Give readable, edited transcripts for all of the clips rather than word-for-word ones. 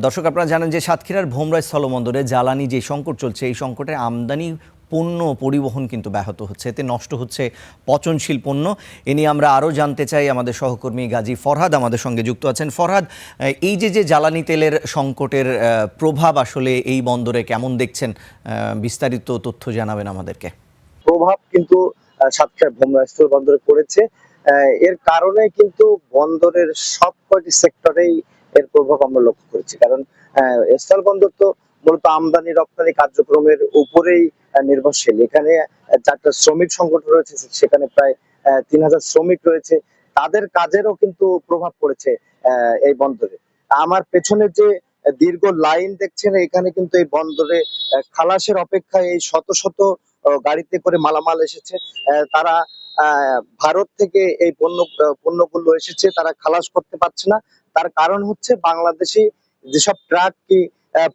দর্শক, আপনারা জানেন যে সাতক্ষীরার ভোমরা স্থলবন্দরে জ্বালানি যে সংকট চলছে, এই সংকটে আমদানি পণ্য পরিবহন কিন্তু ব্যাহত হচ্ছে, এতে নষ্ট হচ্ছে পচনশীল পণ্য। এ নিয়ে আমরা আরও জানতে চাই। আমাদের সহকর্মী গাজী ফরহাদ আমাদের সঙ্গে যুক্ত আছেন। ফরহাদ, এই যে জ্বালানি তেলের সংকটের প্রভাব আসলে এই বন্দরে কেমন দেখছেন, বিস্তারিত তথ্য জানাবেন আমাদেরকে। প্রভাব কিন্তু সাতক্ষীরা ভোমরা স্থলবন্দরে পড়েছে। এর কারণে কিন্তু বন্দরের সব কয়টি সেক্টরেই এর প্রভাব আমরা লক্ষ্য করেছি। কারণ স্থলবন্দর তো মূলত আমদানি রপ্তানি কার্যক্রমের উপরেই নির্ভরশীল। এখানে 4টা শ্রমিক সংগঠন রয়েছে, সেখানে প্রায় 3000 শ্রমিক রয়েছে। তাদের কাজেরও কিন্তু প্রভাব পড়েছে এই বন্দরে। আমার পেছনে যে দীর্ঘ লাইন দেখছেন, এখানে কিন্তু এই বন্দরে খালাসের অপেক্ষায় এই শত শত গাড়িতে করে মালামাল এসেছে। তারা ভারত থেকে এই পণ্যগুলো এসেছে, তারা খালাস করতে পারছে না। তার কারণ হচ্ছে বাংলাদেশি যেসব ট্রাক কি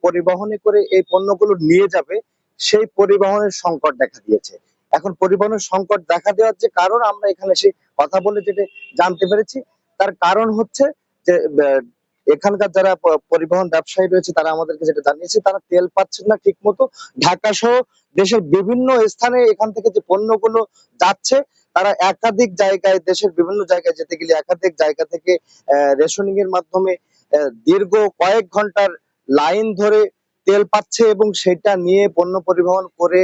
পরিবহনে করে এই পণ্যগুলো নিয়ে যাবে, সেই পরিবহনের সংকট দেখা দিয়েছে। এখন পরিবহনের সংকট দেখা দেওয়ার যে কারণ, আমরা এখানে এসে কথা বলে যেটা জানতে পেরেছি, তার কারণ হচ্ছে যে এখানকার যারা পরিবহন ব্যবসায়ী রয়েছে, তারা আমাদেরকে যেটা জানিয়েছে, তারা তেল পাচ্ছেন না ঠিক মতো। ঢাকা সহ দেশের বিভিন্ন স্থানে এখান থেকে যে পণ্যগুলো যাচ্ছে, তারা একাধিক জায়গায়, দেশের বিভিন্ন জায়গায় যেতে গেলে একাধিক জায়গা থেকে রেশনিং এর মাধ্যমে দীর্ঘ কয়েক ঘন্টার লাইন ধরে তেল পাচ্ছে এবং সেটা নিয়ে পণ্য পরিবহন করে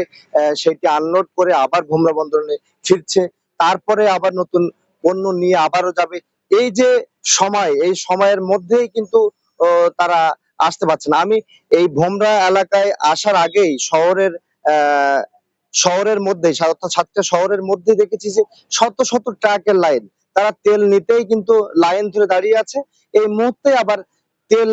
সেটি আনলোড করে আবার ভোমরা বন্দরে ফিরছে। তারপরে আবার নতুন পণ্য নিয়ে আবারও যাবে। এই যে সময়, এই সময়ের মধ্যেই কিন্তু তারা আসতে পারছে না। আমি এই ভোমরা এলাকায় আসার আগেই শহরের মধ্যে, অর্থাৎ সাতক্ষীরা শহরের মধ্যে দেখেছি যে শত শত ট্রাকের লাইন। তারা তেল নিতেই কিন্তু লাইন ধরে দাঁড়িয়ে আছে। এই মুহূর্তে আবার তেল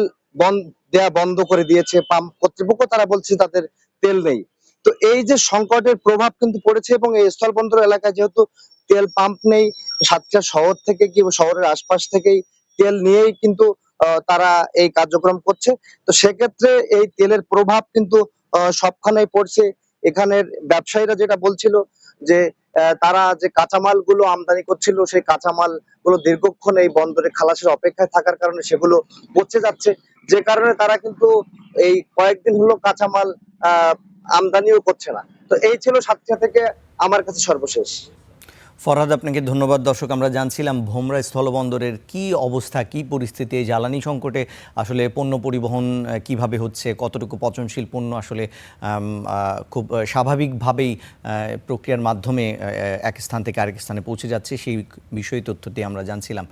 দেয়া বন্ধ করে দিয়েছে পাম্প কর্তৃপক্ষ। তারা বলছে তাদের তেল নেই। তো এই যে সংকটের প্রভাব কিন্তু পড়েছে, এবং এই স্থলবন্দর এলাকায় যেহেতু তেল পাম্প নেই, সাতক্ষীরা শহর থেকে কি শহরের আশপাশ থেকেই তেল নিয়েই কিন্তু তারা এই কার্যক্রম করছে। তো সেক্ষেত্রে এই তেলের প্রভাব কিন্তু সবখানেই পড়ছে। এখানের ব্যবসায়ীরা যেটা বলছিল যে তারা যে কাঁচামাল গুলো আমদানি করছিল, সেই কাঁচামাল গুলো দীর্ঘক্ষণ এই বন্দরে খালাসের অপেক্ষায় থাকার কারণে সেগুলো পচে যাচ্ছে, যে কারণে তারা কিন্তু এই কয়েকদিন হলো কাঁচামাল আমদানিও করছে না। তো এই ছিল সাতক্ষীরা থেকে আমার কাছে সর্বশেষ। ফরহাদ, আপনাকে ধন্যবাদ। দর্শক, আমরা জানছিলাম ভোমরা স্থলবন্দরের কি অবস্থা, কি পরিস্থিতি, এই জ্বালানি সংকটে আসলে পণ্য পরিবহন কিভাবে হচ্ছে, কতটুকু পচনশীল পণ্য আসলে খুব স্বাভাবিকভাবেই প্রক্রিয়ার মাধ্যমে এক স্থান থেকে আরেক স্থানে পৌঁছে যাচ্ছে, সেই বিষয় তথ্যটি আমরা জানছিলাম।